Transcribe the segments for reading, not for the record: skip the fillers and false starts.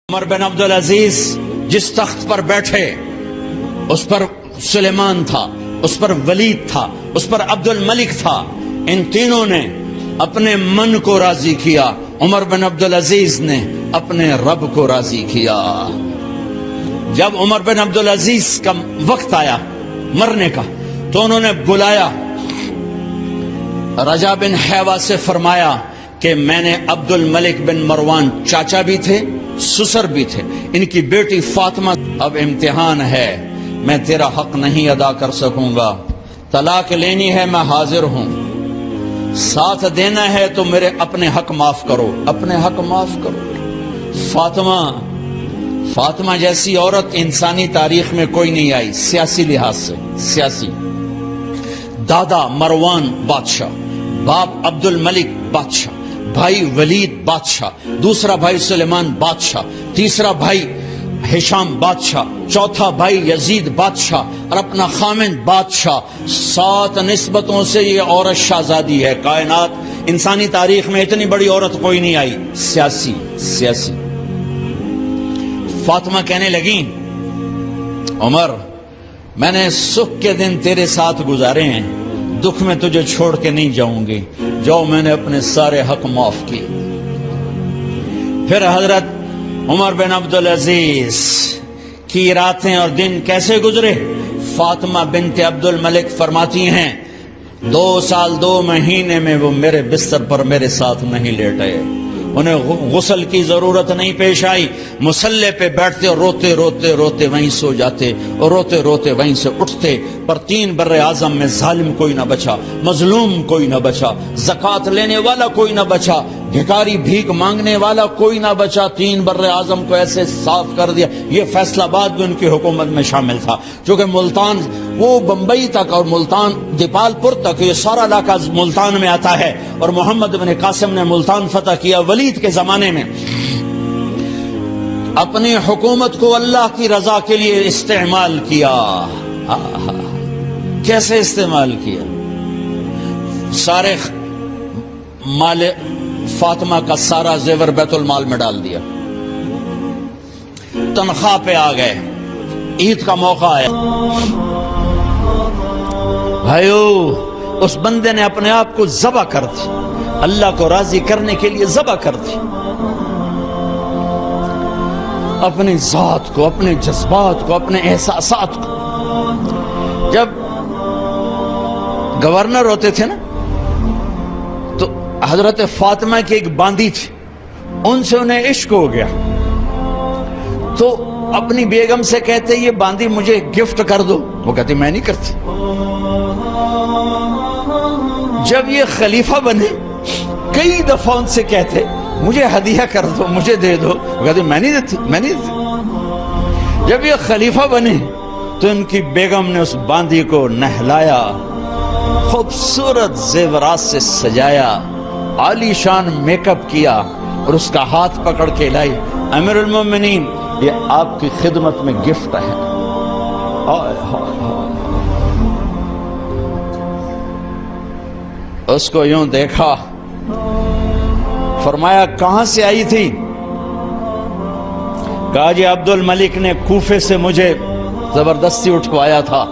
عمر بن عبدالعزیز جس تخت پر بیٹھے اس پر سلیمان تھا، اس پر ولید تھا، اس پر عبد الملک تھا. ان تینوں نے اپنے من کو راضی کیا، عمر بن عبدالعزیز نے اپنے رب کو راضی کیا. جب عمر بن عبدالعزیز کا وقت آیا مرنے کا تو انہوں نے بلایا رجا بن حیوہ سے، فرمایا کہ میں نے عبد الملک بن مروان چاچا بھی تھے، سسر بھی تھے، ان کی بیٹی فاطمہ، اب امتحان ہے، میں تیرا حق نہیں ادا کر سکوں گا، طلاق لینی ہے میں حاضر ہوں، ساتھ دینا ہے تو میرے اپنے حق معاف کرو، اپنے حق معاف کرو. فاطمہ جیسی عورت انسانی تاریخ میں کوئی نہیں آئی سیاسی لحاظ سے. سیاسی دادا مروان بادشاہ، باپ عبد الملک بادشاہ، بھائی ولید بادشاہ، دوسرا بھائی سلیمان بادشاہ، تیسرا بھائی ہشام بادشاہ، چوتھا بھائی یزید بادشاہ اور اپنا خامند بادشاہ. 7 نسبتوں سے یہ عورت شہزادی ہے. کائنات انسانی تاریخ میں اتنی بڑی عورت کوئی نہیں آئی سیاسی. فاطمہ کہنے لگیں عمر میں نے سکھ کے دن تیرے ساتھ گزارے ہیں، دکھ میں تجھے چھوڑ کے نہیں جاؤں گی، جو میں نے اپنے سارے حق معاف کیے. پھر حضرت عمر بن عبدالعزیز کی راتیں اور دن کیسے گزرے؟ فاطمہ بنت عبد الملک فرماتی ہیں 2 سال 2 مہینے میں وہ میرے بستر پر میرے ساتھ نہیں لیٹے، انہیں غسل کی ضرورت نہیں پیش آئی، مصلے پہ بیٹھتے اور روتے روتے روتے وہیں سو جاتے اور روتے روتے وہیں سے اٹھتے. پر 3 بر اعظم میں ظالم کوئی نہ بچا، مظلوم کوئی نہ بچا، زکوٰۃ لینے والا کوئی نہ بچا، بھکاری بھیک مانگنے والا کوئی نہ بچا. 3 بر اعظم کو ایسے صاف کر دیا. یہ فیصلہ آباد بھی ان کی حکومت میں شامل تھا، چونکہ ملتان وہ بمبئی تک اور ملتان دیپال پور تک یہ سارا علاقہ ملتان میں آتا ہے، اور محمد بن قاسم نے ملتان فتح کیا ولید کے زمانے میں. اپنی حکومت کو اللہ کی رضا کے لیے استعمال کیا. کیسے استعمال کیا؟ سارے مال فاطمہ کا سارا زیور بیت المال میں ڈال دیا، تنخواہ پہ آ گئے، عید کا موقع آیا. بھائیو اس بندے نے اپنے آپ کو ذبح کر دی، اللہ کو راضی کرنے کے لیے ذبح کر دی، اپنی ذات کو، اپنے جذبات کو، اپنے احساسات کو. جب گورنر ہوتے تھے نا تو حضرت فاطمہ کی ایک باندی تھی، ان سے انہیں عشق ہو گیا تو اپنی بیگم سے کہتے یہ باندی مجھے گفٹ کر دو، وہ کہتی میں نہیں کرتی. جب یہ خلیفہ بنے کئی دفعہ ان سے کہتے مجھے ہدیہ کر دو، مجھے دے دو، وہ کہتے میں نہیں دیتی. جب یہ خلیفہ بنے تو ان کی بیگم نے اس باندی کو نہلایا، خوبصورت زیورات سے سجایا، عالی شان میک اپ کیا اور اس کا ہاتھ پکڑ کے لائی. امیر المومنین یہ آپ کی خدمت میں گفٹ ہے. اس کو یوں دیکھا، فرمایا کہاں سے آئی تھی؟ کہا جی عبد الملک نے کوفے سے مجھے زبردستی اٹھوایا تھا.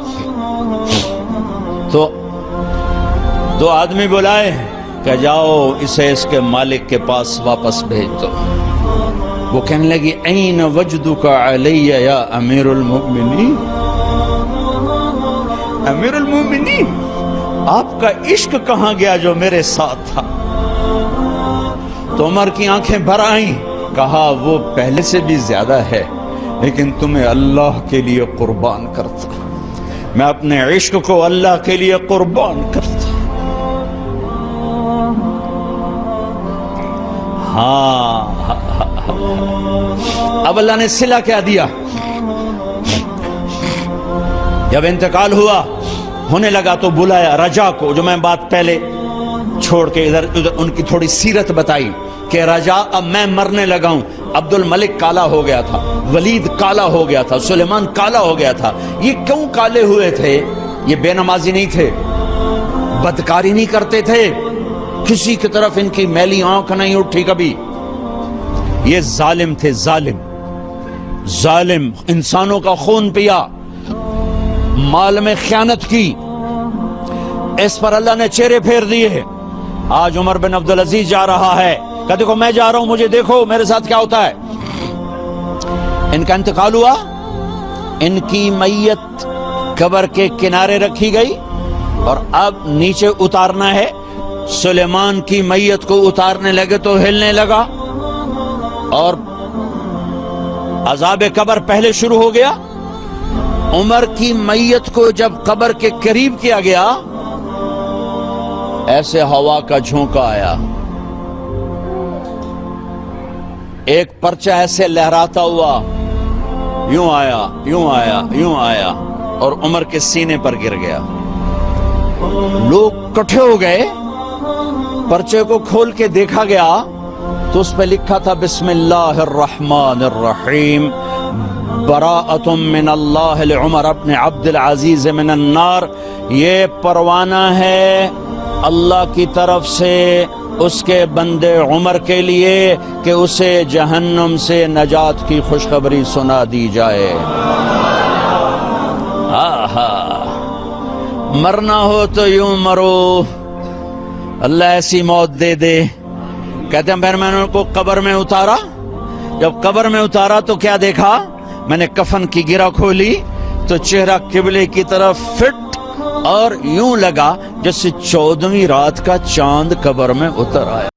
تو 2 آدمی بلائے کہ جاؤ اسے اس کے مالک کے پاس واپس بھیج دو. وہ کہنے لگی این وجدک علی یا امیر المؤمنین، امیر المؤمنین آپ کا عشق کہاں گیا جو میرے ساتھ تھا؟ تو عمر کی آنکھیں بھر آئیں، کہا وہ پہلے سے بھی زیادہ ہے، لیکن تمہیں اللہ کے لیے قربان کرتا، میں اپنے عشق کو اللہ کے لیے قربان کرتا. ہاں اب اللہ نے صلہ کیا دیا. جب انتقال ہونے لگا تو بلایا رجا کو، جو میں بات پہلے چھوڑ کے ادھر ان کی تھوڑی سیرت بتائی کہ رجا اب میں مرنے لگا ہوں. عبد الملک کالا ہو گیا تھا، ولید کالا ہو گیا تھا، سلیمان کالا ہو گیا تھا. یہ کیوں کالے ہوئے تھے؟ یہ بے نمازی نہیں تھے، بدکاری نہیں کرتے تھے، کسی کی طرف ان کی میلی آنکھ نہیں اٹھی کبھی. یہ ظالم تھے، ظالم انسانوں کا خون پیا، مال میں خیانت کی، اس پر اللہ نے چہرے پھیر دیے. آج عمر بن عبدالعزیز جا رہا ہے کہ دیکھو میں جا رہا ہوں، مجھے دیکھو میرے ساتھ کیا ہوتا ہے. ان کا انتقال ہوا، ان کی میت قبر کے کنارے رکھی گئی اور اب نیچے اتارنا ہے. سلیمان کی میت کو اتارنے لگے تو ہلنے لگا اور عذاب قبر پہلے شروع ہو گیا. عمر کی میت کو جب قبر کے قریب کیا گیا، ایسے ہوا کا جھونکا آیا، ایک پرچہ ایسے لہراتا ہوا یوں آیا یوں آیا یوں آیا اور عمر کے سینے پر گر گیا. لوگ اکٹھے ہو گئے، پرچے کو کھول کے دیکھا گیا تو اس پہ لکھا تھا بسم اللہ الرحمن الرحیم براءۃ من اللہ لعمر بن عبد العزیز من النار. یہ پروانہ ہے اللہ کی طرف سے اس کے بندے عمر کے لیے کہ اسے جہنم سے نجات کی خوشخبری سنا دی جائے. مرنا ہو تو یوں مرو، اللہ ایسی موت دے دے. کہتے ہیں پھر میں نے ان کو قبر میں اتارا، جب قبر میں اتارا تو کیا دیکھا، میں نے کفن کی گرہ کھولی تو چہرہ قبلے کی طرف فٹ اور یوں لگا جیسے 14ویں رات کا چاند قبر میں اتر آیا.